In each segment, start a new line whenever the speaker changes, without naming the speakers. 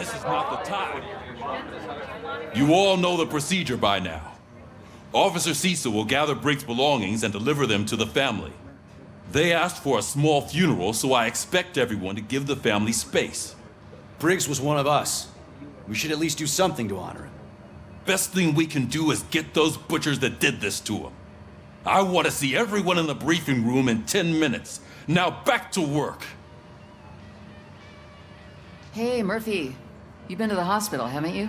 This is not the time. You all know the procedure by now. Officer Cecil will gather Briggs' belongings and deliver them to the family. They asked for a small funeral, so I expect everyone to give the family space.
Briggs was one of us. We should at least do something to honor him.
Best thing we can do is get those butchers that did this to him. I want to see everyone in the briefing room in 10 minutes. Now back to work.
Hey, Murphy. You've been to the hospital, haven't you?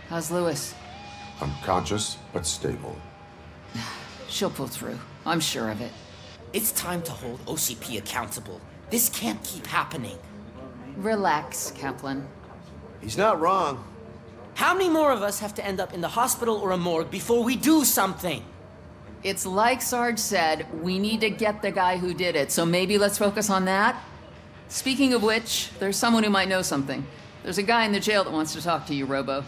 How's Lewis?
Unconscious, but stable.
She'll pull through. I'm sure of it.
It's time to hold OCP accountable. This can't keep happening.
Relax, Kaplan.
He's not wrong.
How many more of us have to end up in the hospital or a morgue before we do something?
It's like Sarge said, we need to get the guy who did it, so maybe let's focus on that? Speaking of which, there's someone who might know something. There's a guy in the jail that wants to talk to you, Robo.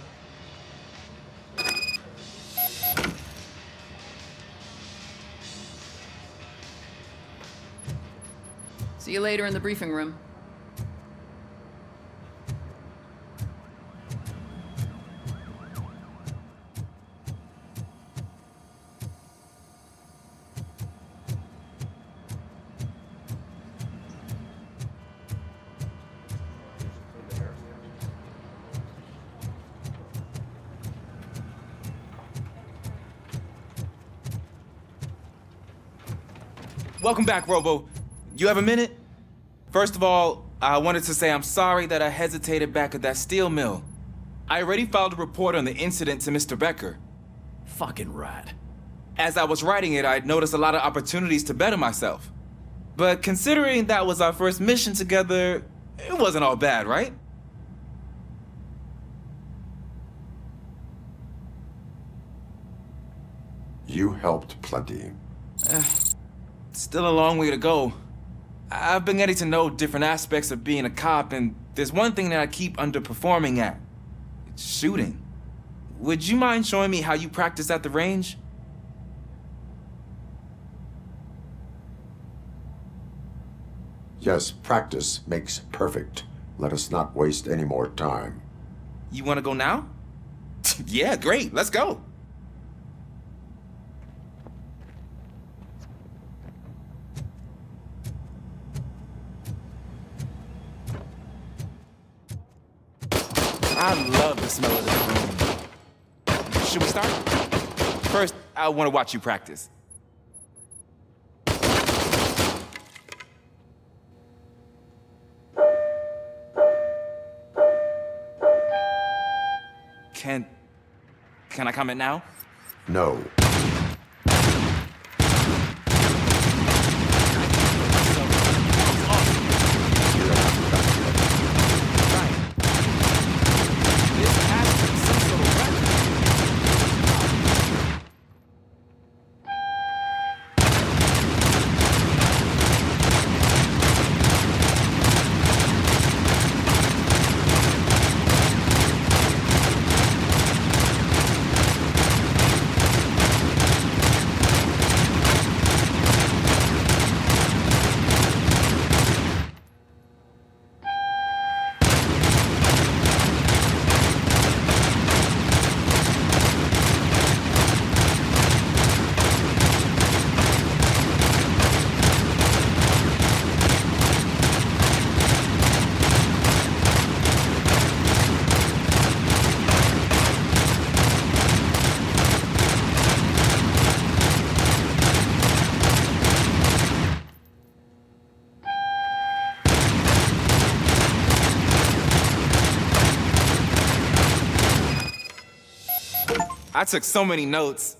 See you later in the briefing room.
Welcome back, Robo. You have a minute? First of all, I wanted to say I'm sorry that I hesitated back at that steel mill. I already filed a report on the incident to Mr. Becker.
Fucking rat.
As I was writing it, I'd noticed a lot of opportunities to better myself. But considering that was our first mission together, it wasn't all bad, right?
You helped plenty.
Still a long way to go. I've been getting to know different aspects of being a cop, and there's one thing that I keep underperforming at. It's shooting. Would you mind showing me how you practice at the range?
Yes, practice makes perfect. Let us not waste any more time.
You want to go now? Yeah, great. Let's go. I love the smell of this room. Should we start? First, I want to watch you practice. Can I comment now?
No.
I took so many notes.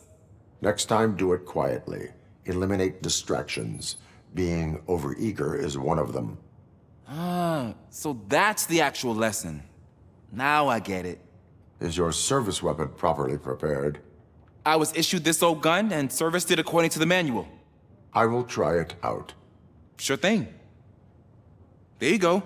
Next time, do it quietly. Eliminate distractions. Being overeager is one of them.
So that's the actual lesson. Now I get it.
Is your service weapon properly prepared?
I was issued this old gun and serviced it according to the manual.
I will try it out.
Sure thing. There you go.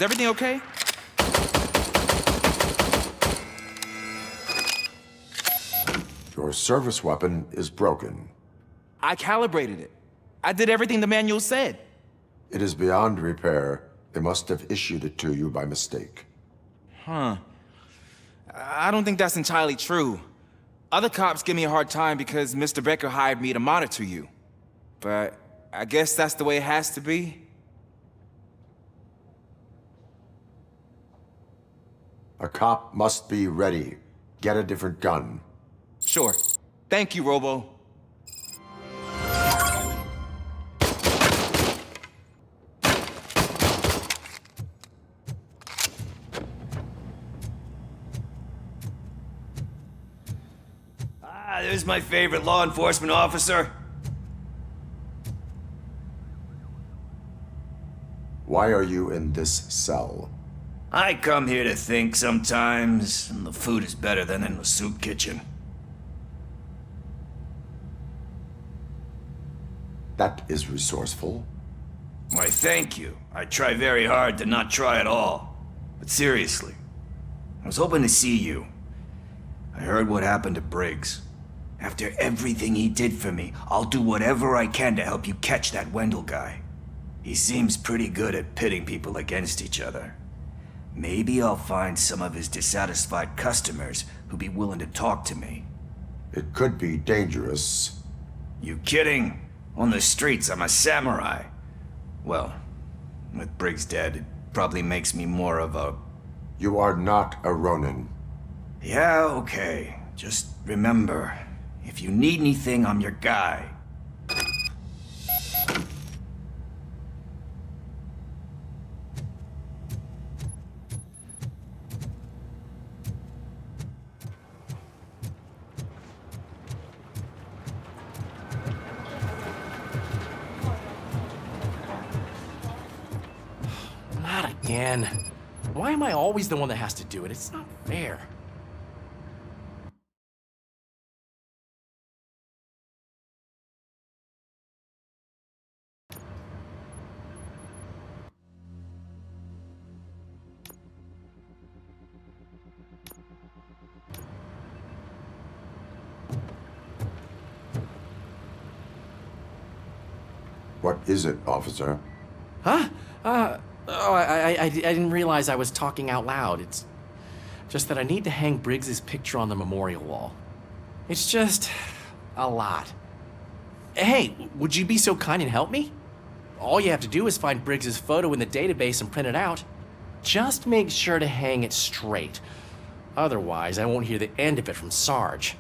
Is everything okay?
Your service weapon is broken.
I calibrated it. I did everything the manual said.
It is beyond repair. They must have issued it to you by mistake.
Huh. I don't think that's entirely true. Other cops give me a hard time because Mr. Becker hired me to monitor you. But I guess that's the way it has to be.
A cop must be ready. Get a different gun.
Sure. Thank you, Robo.
There's my favorite law enforcement officer.
Why are you in this cell?
I come here to think sometimes, and the food is better than in the soup kitchen.
That is resourceful.
Why, thank you. I try very hard to not try at all. But seriously, I was hoping to see you. I heard what happened to Briggs. After everything he did for me, I'll do whatever I can to help you catch that Wendell guy. He seems pretty good at pitting people against each other. Maybe I'll find some of his dissatisfied customers who'd be willing to talk to me.
It could be dangerous.
You kidding? On the streets, I'm a samurai. Well, with Briggs dead, it probably makes me more of a...
You are not a Ronin.
Yeah, okay. Just remember, if you need anything, I'm your guy.
Not again. Why am I always the one that has to do it? It's not fair.
What is it, officer?
Huh? I didn't realize I was talking out loud. It's just that I need to hang Briggs's picture on the memorial wall. It's just a lot. Hey, would you be so kind and help me? All you have to do is find Briggs's photo in the database and print it out. Just make sure to hang it straight. Otherwise, I won't hear the end of it from Sarge.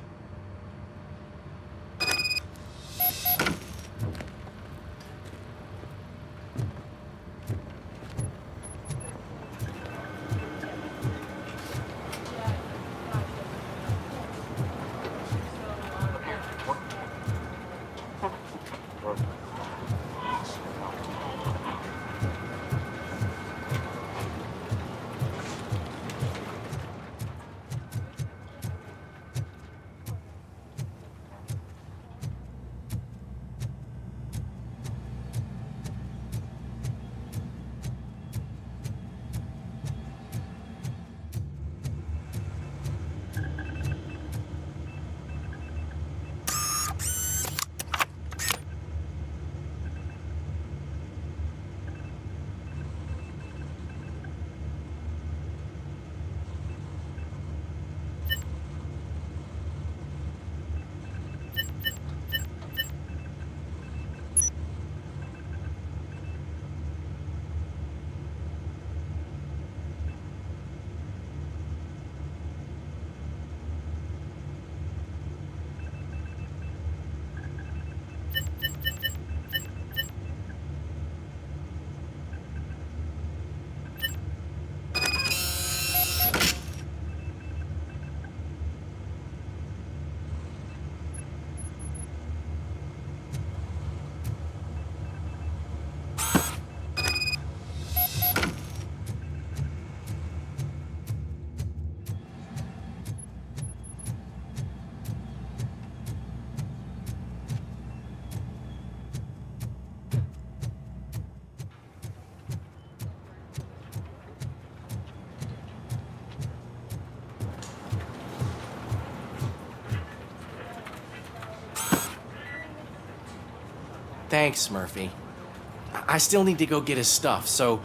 Thanks, Murphy. I still need to go get his stuff, so,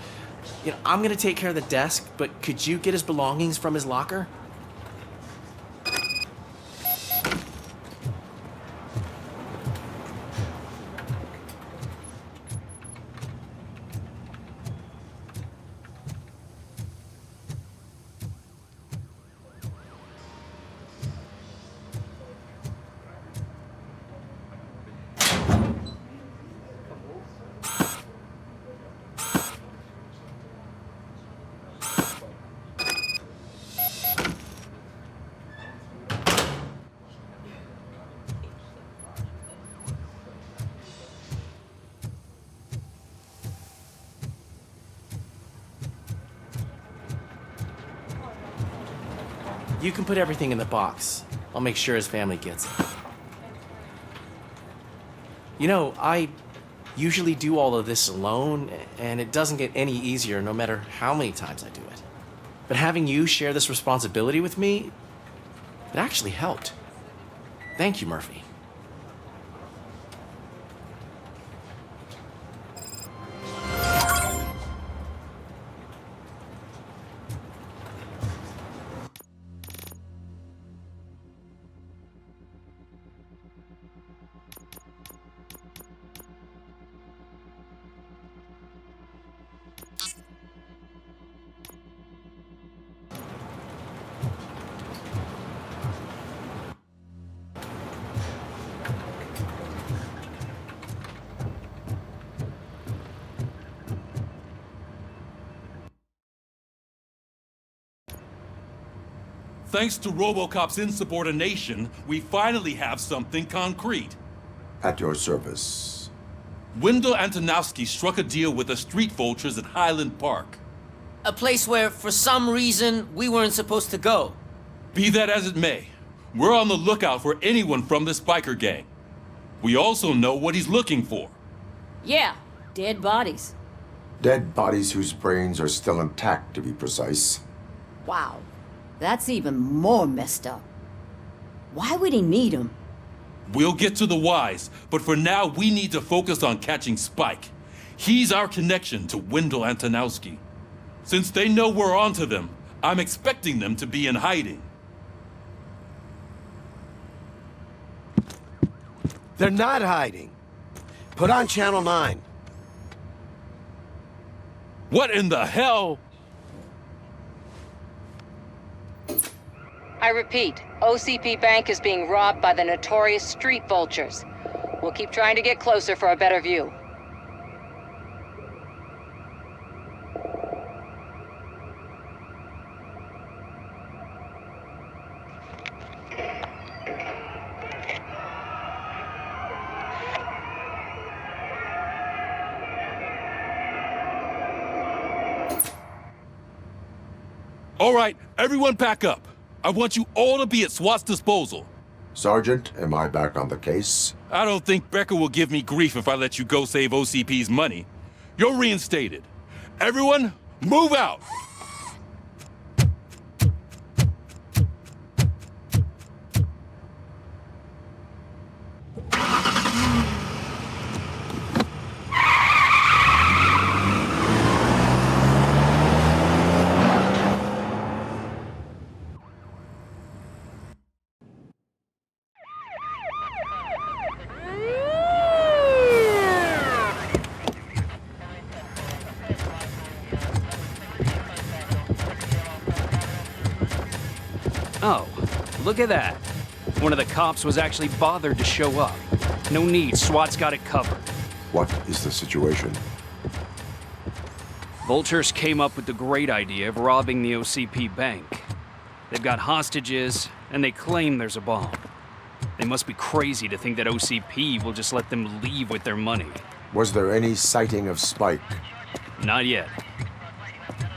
I'm gonna take care of the desk, but could you get his belongings from his locker? You can put everything in the box. I'll make sure his family gets it. I usually do all of this alone, and it doesn't get any easier no matter how many times I do it. But having you share this responsibility with me, it actually helped. Thank you, Murphy.
Thanks to Robocop's insubordination, we finally have something concrete.
At your service.
Wendell Antonowski struck a deal with the street vultures at Highland Park.
A place where, for some reason, we weren't supposed to go.
Be that as it may, we're on the lookout for anyone from this biker gang. We also know what he's looking for.
Yeah, dead bodies.
Dead bodies whose brains are still intact, to be precise.
Wow, that's even more messed up. Why would he need them?
We'll get to the whys, but for now we need to focus on catching Spike. He's our connection to Wendell Antonowski. Since they know we're onto them, I'm expecting them to be in hiding.
They're not hiding. Put on Channel 9.
What in the hell?
I repeat, OCP Bank is being robbed by the notorious street vultures. We'll keep trying to get closer for a better view.
All right, everyone pack up. I want you all to be at SWAT's disposal.
Sergeant, am I back on the case?
I don't think Becker will give me grief if I let you go save OCP's money. You're reinstated. Everyone, move out!
Oh, look at that. One of the cops was actually bothered to show up. No need, SWAT's got it covered.
What is the situation?
Vultures came up with the great idea of robbing the OCP bank. They've got hostages, and they claim there's a bomb. They must be crazy to think that OCP will just let them leave with their money.
Was there any sighting of Spike?
Not yet.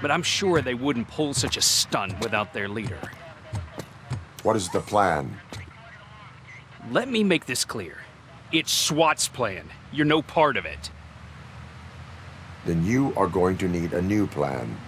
But I'm sure they wouldn't pull such a stunt without their leader.
What is the plan?
Let me make this clear. It's SWAT's plan. You're no part of it.
Then you are going to need a new plan.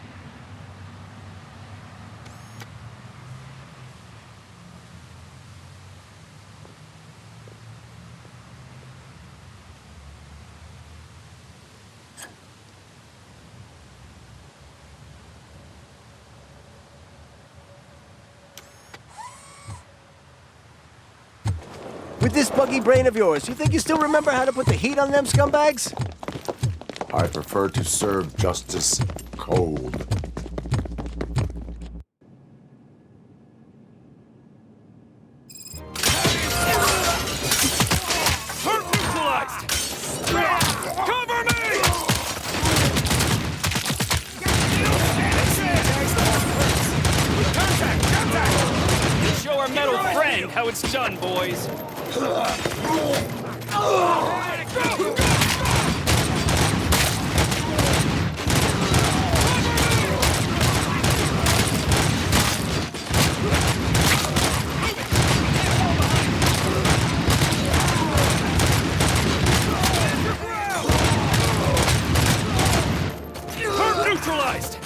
With this buggy brain of yours, you think you still remember how to put the heat on them scumbags?
I prefer to serve justice cold.
Cover me! Contact! Show our metal friend how it's done, boys. Neutralized!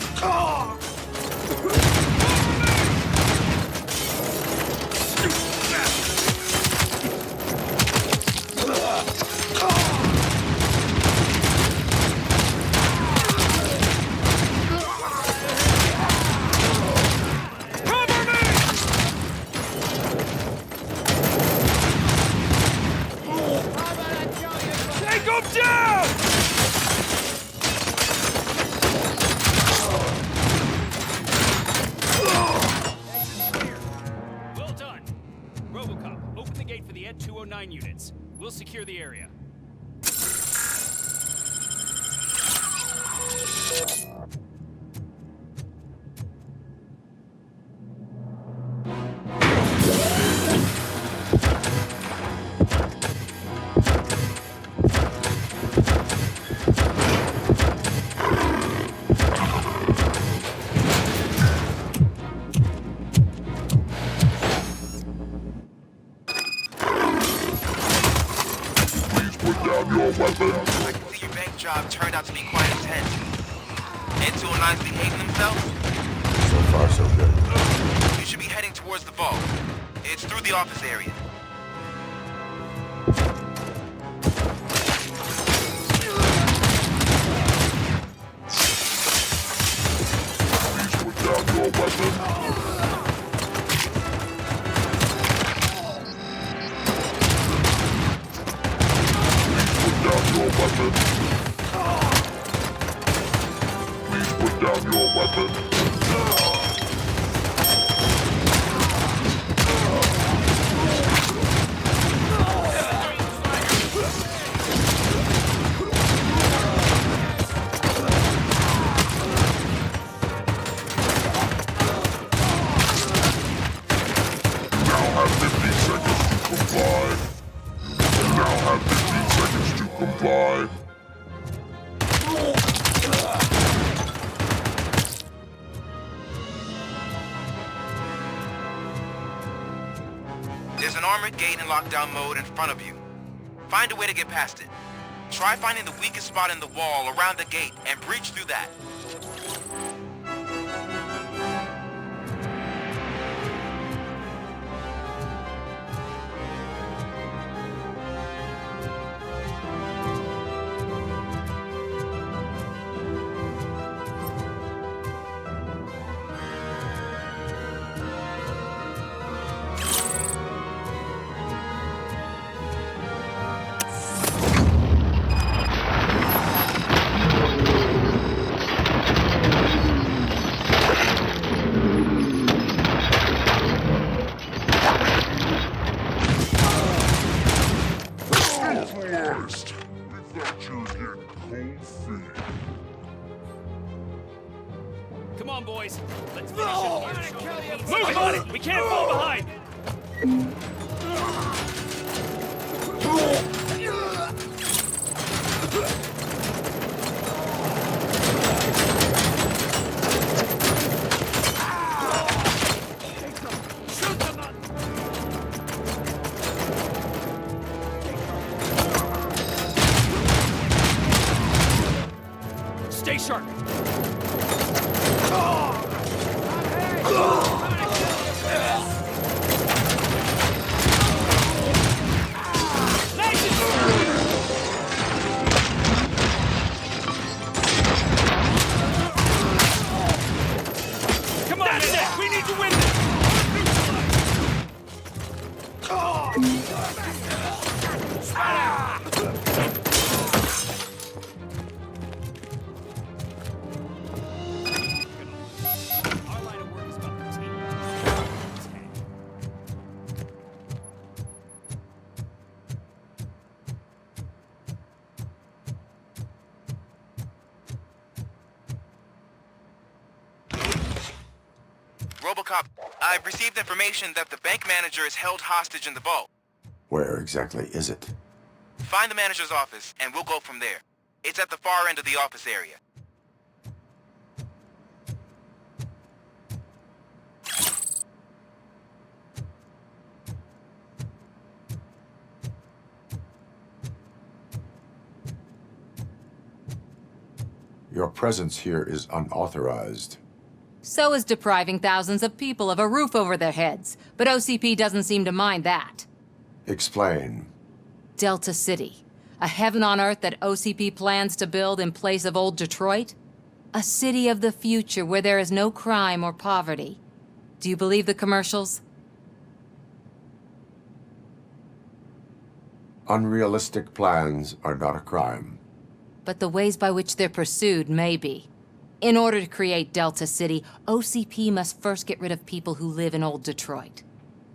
Take him down! Well done. Robocop, open the gate for the Ed 209 units. We'll secure the area.
Your bank job turned out to be quite intense. Ed 209's behaving themselves?
So far, so good.
You should be heading towards the vault. It's through the office area.
Please put down your weapon. Please put down your weapon. Now have 15 seconds to comply. Now have 15 seconds to comply.
There's an armored gate in lockdown mode in front of you. Find a way to get past it. Try finding the weakest spot in the wall around the gate and breach through that.
Come on, boys. Let's finish it. Move on it! We can't fall behind! Stay sharp. Come on, that's it. We need to win this.
Robocop, I've received information that the bank manager is held hostage in the vault.
Where exactly is it?
Find the manager's office, and we'll go from there. It's at the far end of the office area.
Your presence here is unauthorized.
So is depriving thousands of people of a roof over their heads. But OCP doesn't seem to mind that.
Explain.
Delta City. A heaven on earth that OCP plans to build in place of old Detroit? A city of the future where there is no crime or poverty. Do you believe the commercials?
Unrealistic plans are not a crime.
But the ways by which they're pursued may be. In order to create Delta City, OCP must first get rid of people who live in old Detroit.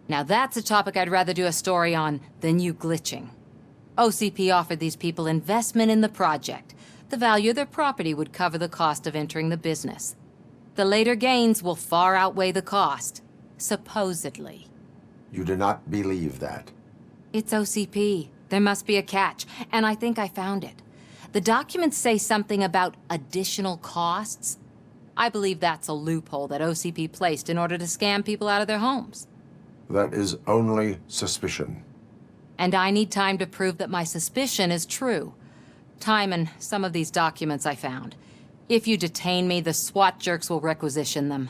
Now that's a topic I'd rather do a story on than you glitching. OCP offered these people investment in the project. The value of their property would cover the cost of entering the business. The later gains will far outweigh the cost, supposedly.
You do not believe that.
It's OCP. There must be a catch, and I think I found it. The documents say something about additional costs. I believe that's a loophole that OCP placed in order to scam people out of their homes.
That is only suspicion.
And I need time to prove that my suspicion is true. Time and some of these documents I found. If you detain me, the SWAT jerks will requisition them.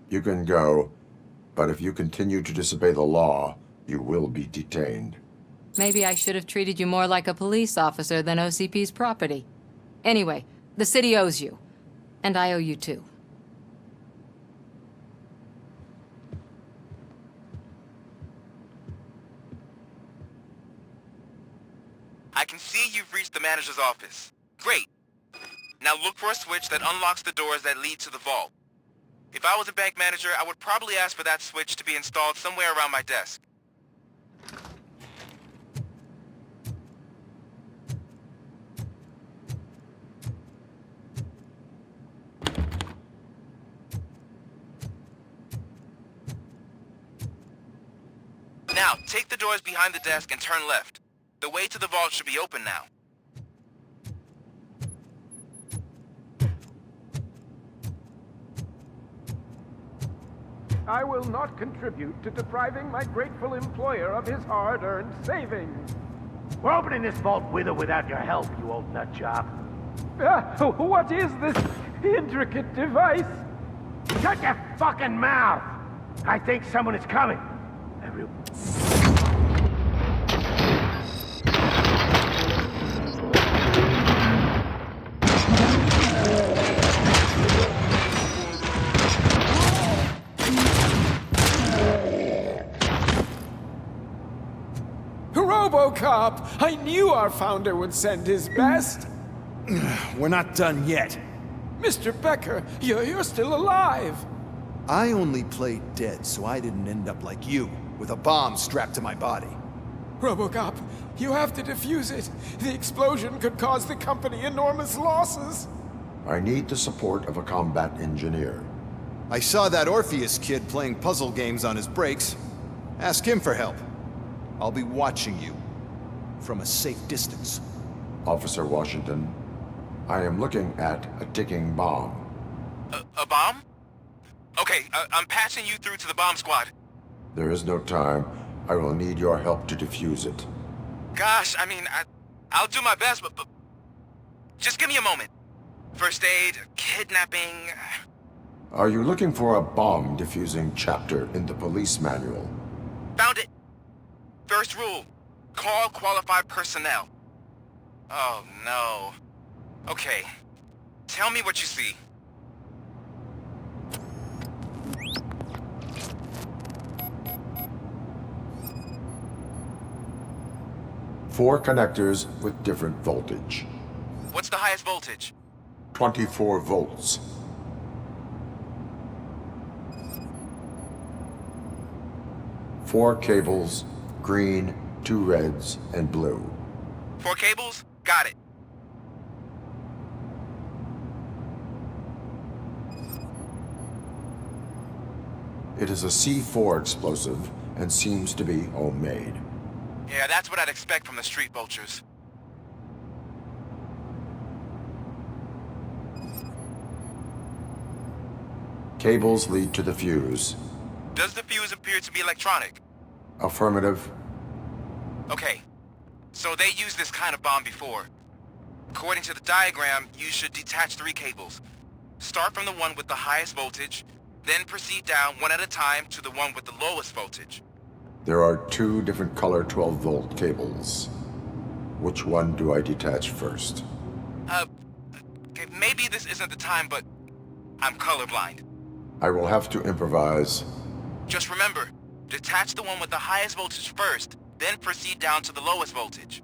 You can go, but if you continue to disobey the law, you will be detained.
Maybe I should have treated you more like a police officer than OCP's property. Anyway, the city owes you. And I owe you too.
I can see you've reached the manager's office. Great. Now look for a switch that unlocks the doors that lead to the vault. If I was a bank manager, I would probably ask for that switch to be installed somewhere around my desk. Now, take the doors behind the desk and turn left. The way to the vault should be open now.
I will not contribute to depriving my grateful employer of his hard-earned savings.
We're opening this vault with or without your help, you old nutjob.
What is this intricate device?
Shut your fucking mouth! I think someone is coming.
Robocop! I knew our founder would send his best.
We're not done yet.
Mr. Becker, you're still alive.
I only played dead, so I didn't end up like you, with a bomb strapped to my body.
Robocop, you have to defuse it. The explosion could cause the company enormous losses.
I need the support of a combat engineer.
I saw that Orpheus kid playing puzzle games on his breaks. Ask him for help. I'll be watching you from a safe distance.
Officer Washington, I am looking at a ticking bomb.
A bomb? Okay, I'm patching you through to the bomb squad.
There is no time. I will need your help to defuse it.
Gosh, I mean, I'll do my best, but just give me a moment. First aid, kidnapping...
Are you looking for a bomb defusing chapter in the police manual?
Found it! First rule, call qualified personnel. Oh no. Okay, tell me what you see.
Four connectors with different voltage.
What's the highest voltage?
24 volts. Four cables, green, 2 reds, and blue.
4 cables? Got it.
It is a C4 explosive and seems to be homemade.
Yeah, that's what I'd expect from the street vultures.
Cables lead to the fuse.
Does the fuse appear to be electronic?
Affirmative.
Okay, so they used this kind of bomb before. According to the diagram, you should detach 3 cables. Start from the one with the highest voltage, then proceed down one at a time to the one with the lowest voltage.
There are 2 different color 12-volt cables. Which one do I detach first?
Okay, maybe this isn't the time, but I'm colorblind.
I will have to improvise.
Just remember, detach the one with the highest voltage first, then proceed down to the lowest voltage.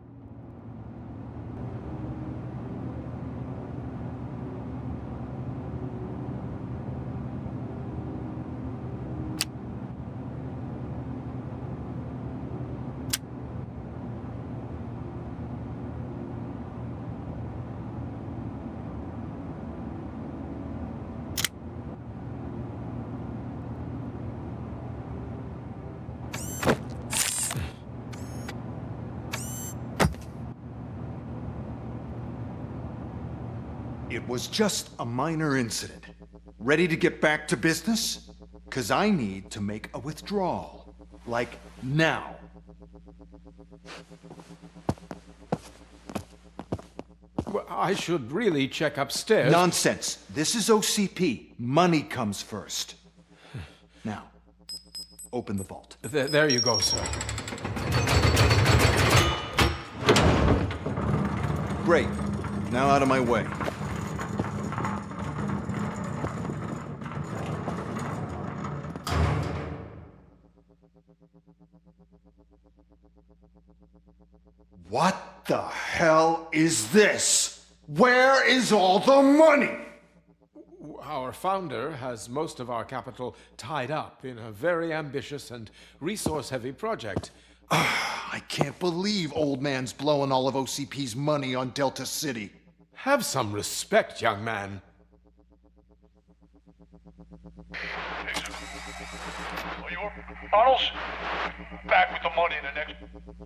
It was just a minor incident. Ready to get back to business? 'Cause I need to make a withdrawal. Like, now.
Well, I should really check upstairs.
Nonsense. This is OCP. Money comes first. Now, open the vault.
There you go, sir.
Great. Now out of my way. What the hell is this? Where is all the money?
Our founder has most of our capital tied up in a very ambitious and resource-heavy project.
I can't believe old man's blowing all of OCP's money on Delta City.
Have some respect, young man.
Arnold's back with the money in the next...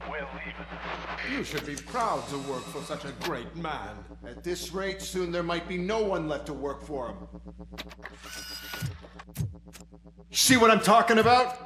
We're leaving.
You should be proud to work for such a great man.
At this rate, soon there might be no one left to work for him. See what I'm talking about?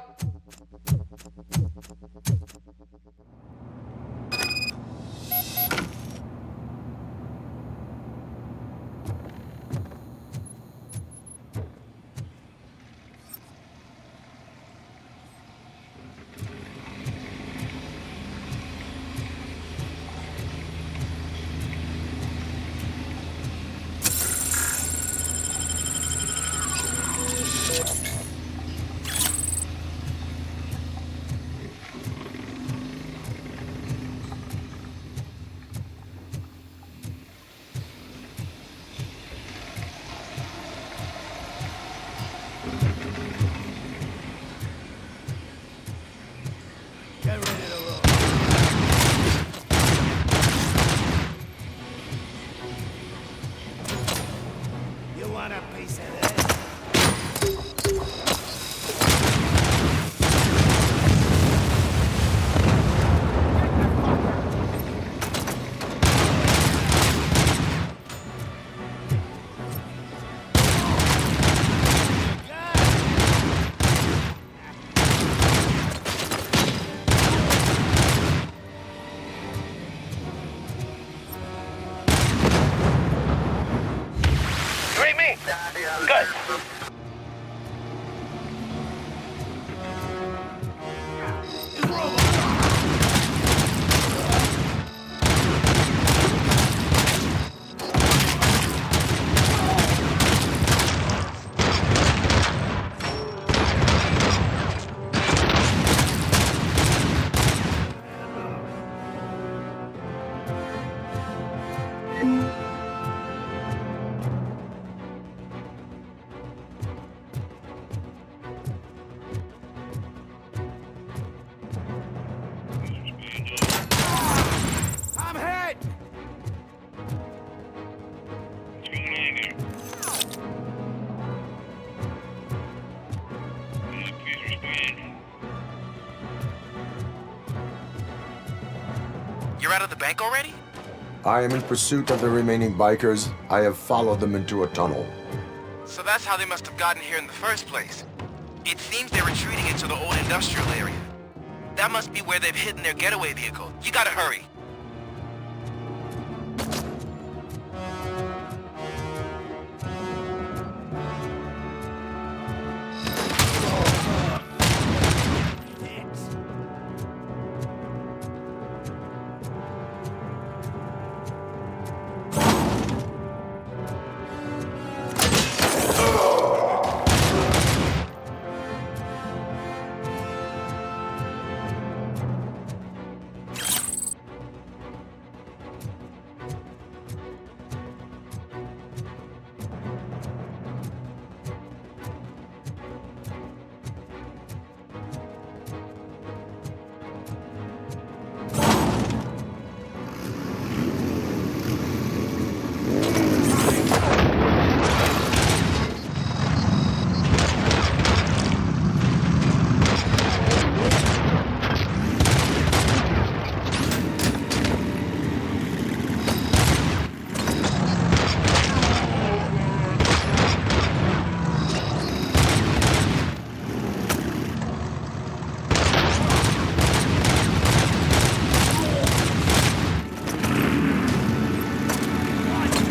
You're out of the bank already?
I am in pursuit of the remaining bikers. I have followed them into a tunnel.
So that's how they must have gotten here in the first place. It seems they're retreating into the old industrial area. That must be where they've hidden their getaway vehicle. You gotta hurry.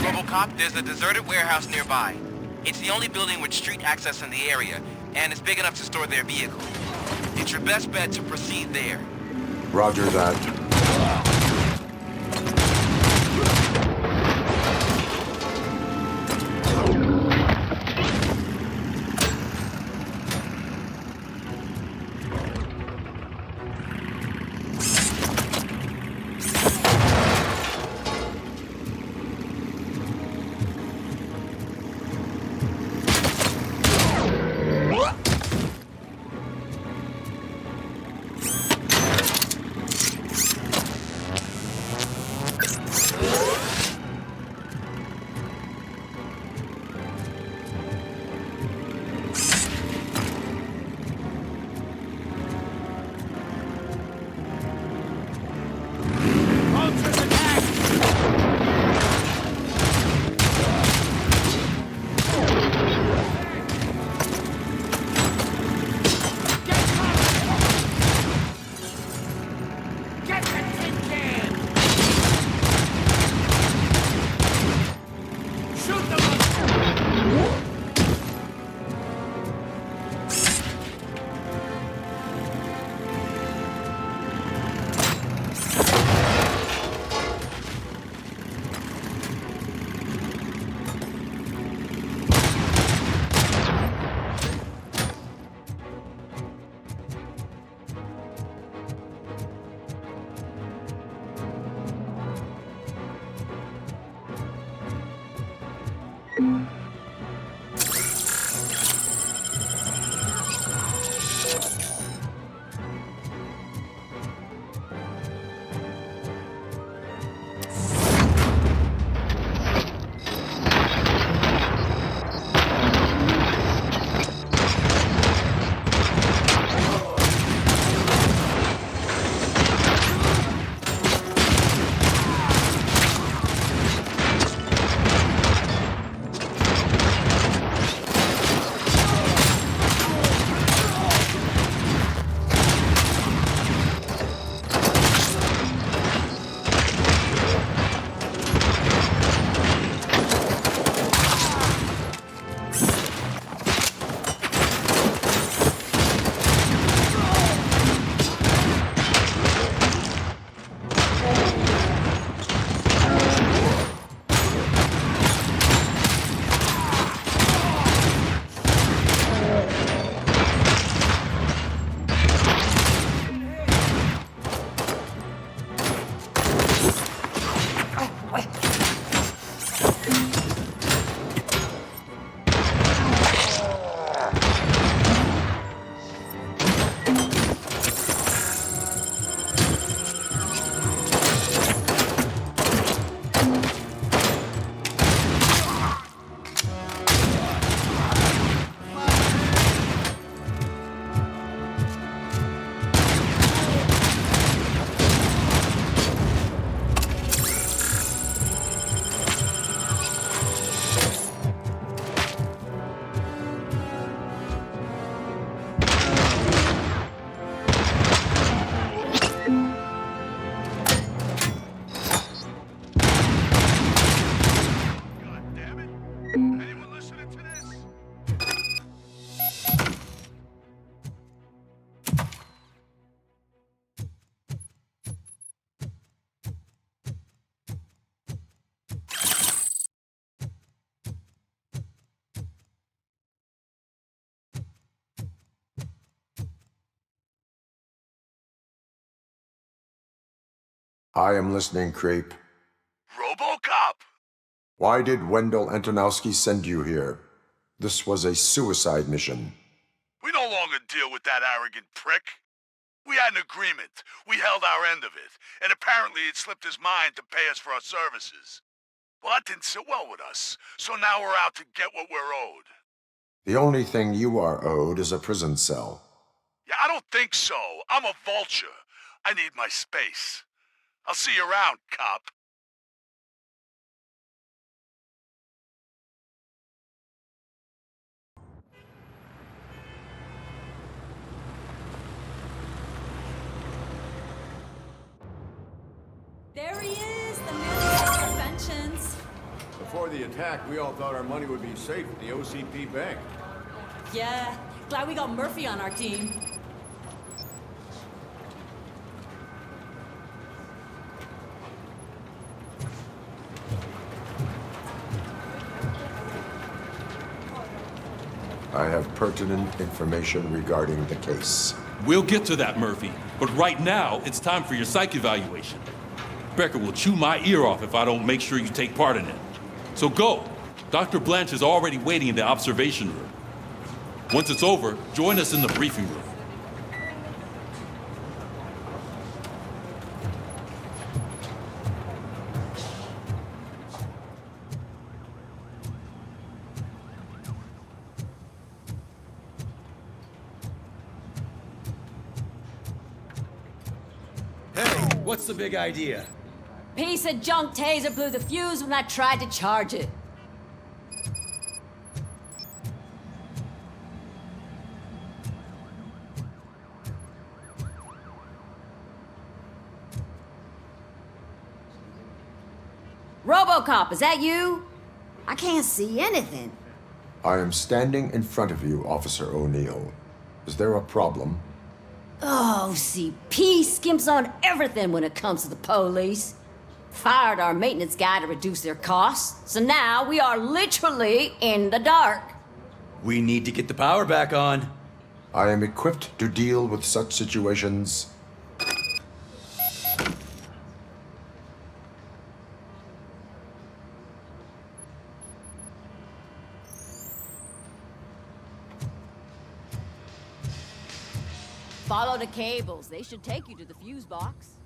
Robocop, there's a deserted warehouse nearby. It's the only building with street access in the area, and it's big enough to store their vehicle. It's your best bet to proceed there.
Roger that. I am listening, creep.
Robocop!
Why did Wendell Antonowski send you here? This was a suicide mission.
We no longer deal with that arrogant prick. We had an agreement. We held our end of it. And apparently it slipped his mind to pay us for our services. Well, that didn't sit well with us. So now we're out to get what we're owed.
The only thing you are owed is a prison cell.
Yeah, I don't think so. I'm a vulture. I need my space. I'll see you around, cop.
There he is, the man of interventions.
Before the attack, we all thought our money would be safe at the OCP bank.
Yeah, glad we got Murphy on our team.
I have pertinent information regarding the case.
We'll get to that, Murphy. But right now, it's time for your psych evaluation. Becker will chew my ear off if I don't make sure you take part in it. So go. Dr. Blanche is already waiting in the observation room. Once it's over, join us in the briefing room.
What's the big idea?
Piece of junk taser blew the fuse when I tried to charge it. Robocop, is that you? I can't see anything.
I am standing in front of you, Officer O'Neill. Is there a problem?
Oh, CP skimps on everything when it comes to the police. Fired our maintenance guy to reduce their costs, so now we are literally in the dark.
We need to get the power back on.
I am equipped to deal with such situations.
Follow the cables. They should take you to the fuse box.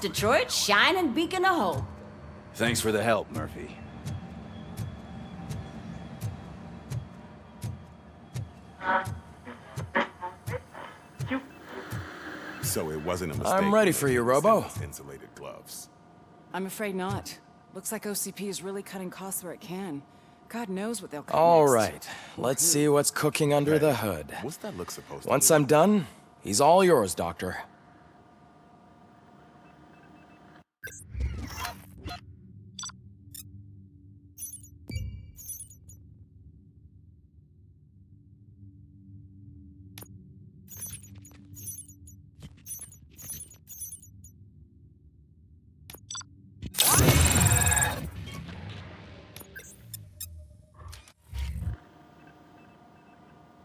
Detroit's shining beacon of hope.
Thanks for the help, Murphy.
So it wasn't a mistake.
I'm ready for you, Robo.
Insulated gloves.
I'm afraid not. Looks like OCP is really cutting costs where it can. God knows what they'll cut
All
next.
right, let's see what's cooking under the hood.
What's that look supposed to
Once
be?
I'm done, he's all yours, Doctor.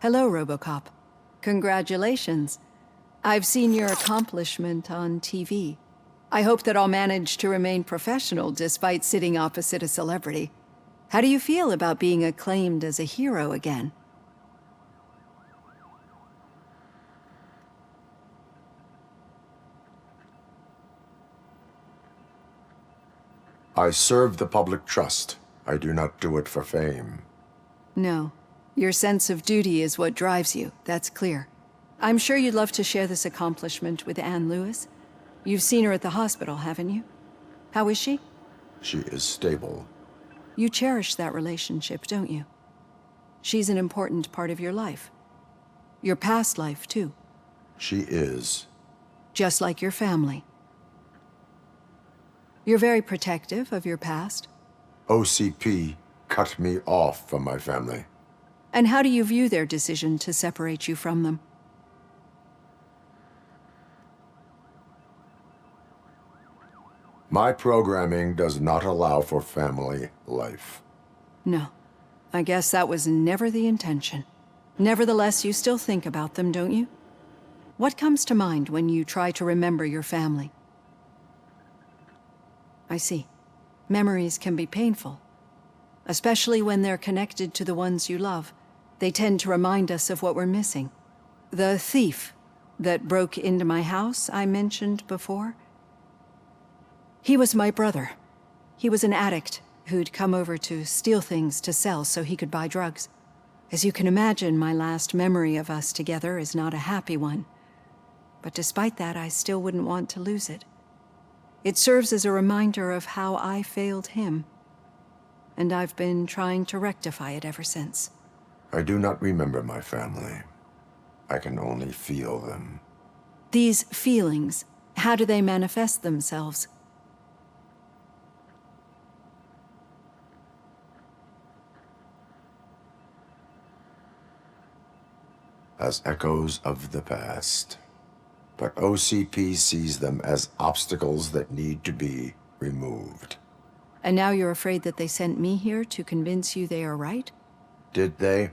Hello, Robocop. Congratulations. I've seen your accomplishment on TV. I hope that I'll manage to remain professional despite sitting opposite a celebrity. How do you feel about being acclaimed as a hero again?
I serve the public trust. I do not do it for fame.
No. Your sense of duty is what drives you, that's clear. I'm sure you'd love to share this accomplishment with Anne Lewis. You've seen her at the hospital, haven't you? How is she?
She is stable.
You cherish that relationship, don't you? She's an important part of your life. Your past life, too.
She is.
Just like your family. You're very protective of your past.
OCP cut me off from my family.
And how do you view their decision to separate you from them?
My programming does not allow for family life.
No. I guess that was never the intention. Nevertheless, you still think about them, don't you? What comes to mind when you try to remember your family? I see. Memories can be painful. Especially when they're connected to the ones you love. They tend to remind us of what we're missing. The thief that broke into my house I mentioned before. He was my brother. He was an addict who'd come over to steal things to sell so he could buy drugs. As you can imagine, my last memory of us together is not a happy one. But despite that, I still wouldn't want to lose it. It serves as a reminder of how I failed him. And I've been trying to rectify it ever since.
I do not remember my family. I can only feel them.
These feelings, how do they manifest themselves?
As echoes of the past. But OCP sees them as obstacles that need to be removed.
And now you're afraid that they sent me here to convince you they are right?
Did they?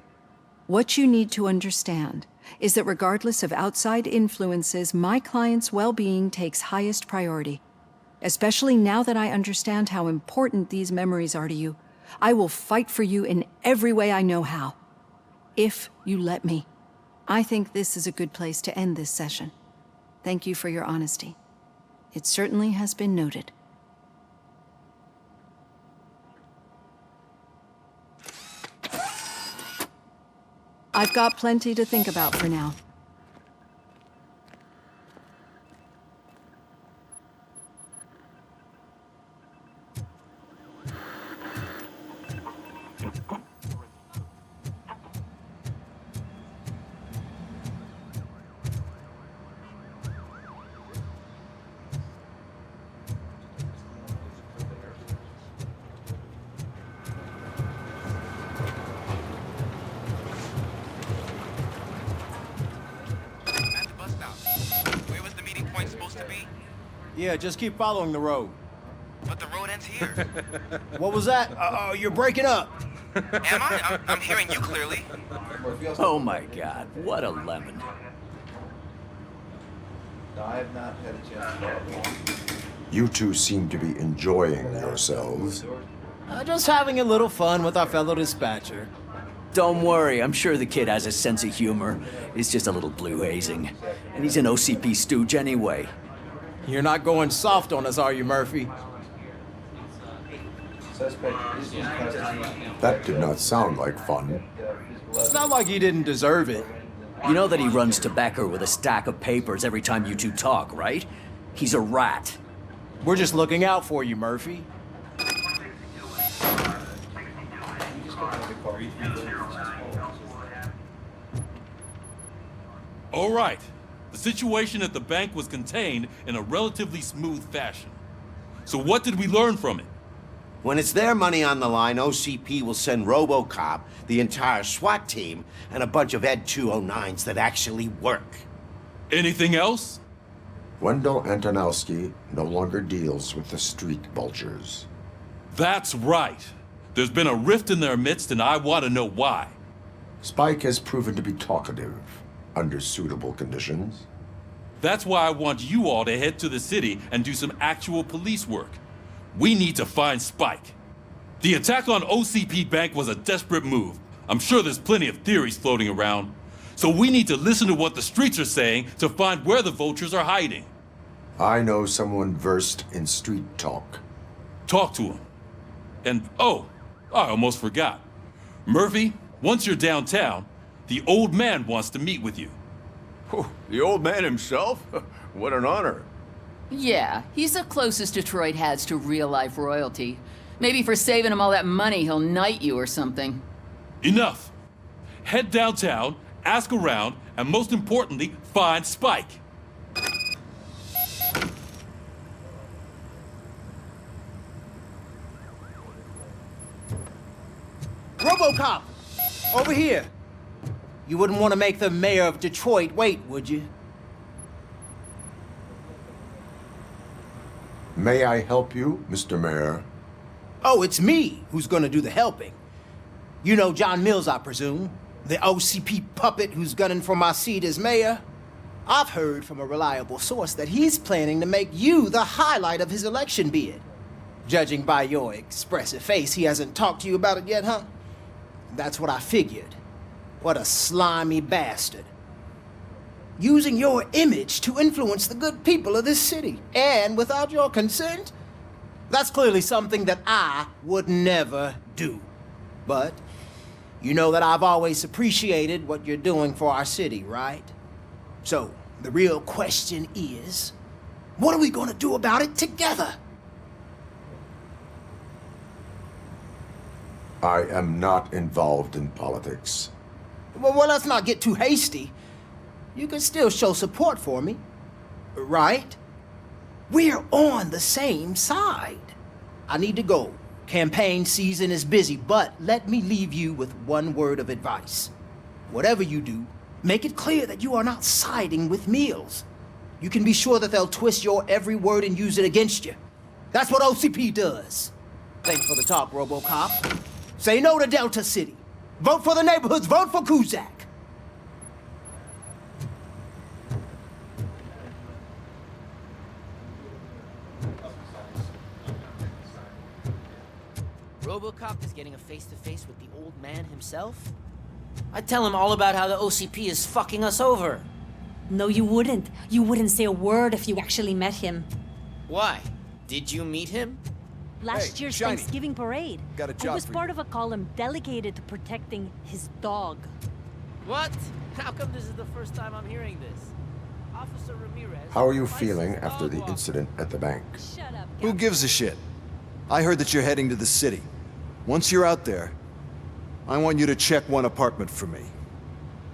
What you need to understand is that regardless of outside influences, my client's well-being takes highest priority. Especially now that I understand how important these memories are to you. I will fight for you in every way I know how. If you let me. I think this is a good place to end this session. Thank you for your honesty. It certainly has been noted. I've got plenty to think about for now.
Yeah, just keep following the road.
But the road ends here.
What was that? Oh, you're breaking up.
Am I? I'm hearing you clearly.
Oh my god, what a lemon.
I have not had a chance.
You two seem to be enjoying yourselves.
Just having a little fun with our fellow dispatcher.
Don't worry, I'm sure the kid has a sense of humor. He's just a little blue hazing. And he's an OCP stooge anyway. You're not going soft on us, are you, Murphy?
That did not sound like fun.
It's not like he didn't deserve it. You know that he runs tobacco with a stack of papers every time you two talk, right? He's a rat. We're just looking out for you, Murphy.
All right. The situation at the bank was contained in a relatively smooth fashion. So what did we learn from it?
When it's their money on the line, OCP will send Robocop, the entire SWAT team, and a bunch of Ed 209s that actually work.
Anything else?
Wendell Antonowski no longer deals with the street vultures.
That's right. There's been a rift in their midst, and I want to know why.
Spike has proven to be talkative under suitable conditions.
That's why I want you all to head to the city and do some actual police work. We need to find Spike. The attack on OCP Bank was a desperate move. I'm sure there's plenty of theories floating around. So we need to listen to what the streets are saying to find where the vultures are hiding.
I know someone versed in street talk.
Talk to him. And oh, I almost forgot. Murphy, once you're downtown, the old man wants to meet with you.
Oh, the old man himself? What an honor.
Yeah, he's the closest Detroit has to real-life royalty. Maybe for saving him all that money, he'll knight you or something.
Enough. Head downtown, ask around, and most importantly, find Spike.
Robocop! Over here! You wouldn't want to make the mayor of Detroit wait, would you?
May I help you, Mr. Mayor?
Oh, it's me who's gonna do the helping. You know John Mills, I presume? The OCP puppet who's gunning for my seat as mayor? I've heard from a reliable source that he's planning to make you the highlight of his election bid. Judging by your expressive face, he hasn't talked to you about it yet, huh? That's what I figured. What a slimy bastard. Using your image to influence the good people of this city, and without your consent? That's clearly something that I would never do. But you know that I've always appreciated what you're doing for our city, right? So, the real question is, what are we gonna do about it together?
I am not involved in politics.
Well, let's not get too hasty. You can still show support for me, right? We're on the same side. I need to go. Campaign season is busy, but let me leave you with one word of advice. Whatever you do, make it clear that you are not siding with Mills. You can be sure that they'll twist your every word and use it against you. That's what OCP does. Thanks for the talk, Robocop. Say no to Delta City. Vote for the neighborhoods. Vote for Kuzak. Robocop is getting a face-to-face with the old man himself? I'd tell him all about how the OCP is fucking us over.
No, you wouldn't. You wouldn't say a word if you actually met him.
Why? Did you meet him?
Last year's
Shiny.
Thanksgiving parade.
Got a
I
job
was
for
part
you.
of a column delegated to protecting his dog.
What? How come this is the first time I'm hearing this? Officer Ramirez...
How are you feeling after the incident at the bank?
Shut up.
Who gives a shit? I heard that you're heading to the city. Once you're out there, I want you to check one apartment for me.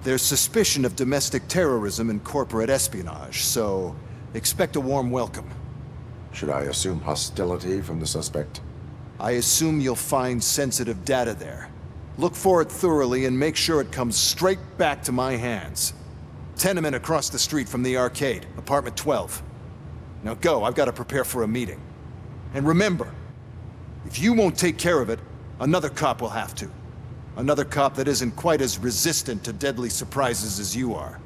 There's suspicion of domestic terrorism and corporate espionage, so expect a warm welcome.
Should I assume hostility from the suspect?
I assume you'll find sensitive data there. Look for it thoroughly and make sure it comes straight back to my hands. Tenement across the street from the arcade, apartment 12. Now go, I've got to prepare for a meeting. And remember, if you won't take care of it, another cop will have to. Another cop that isn't quite as resistant to deadly surprises as you are.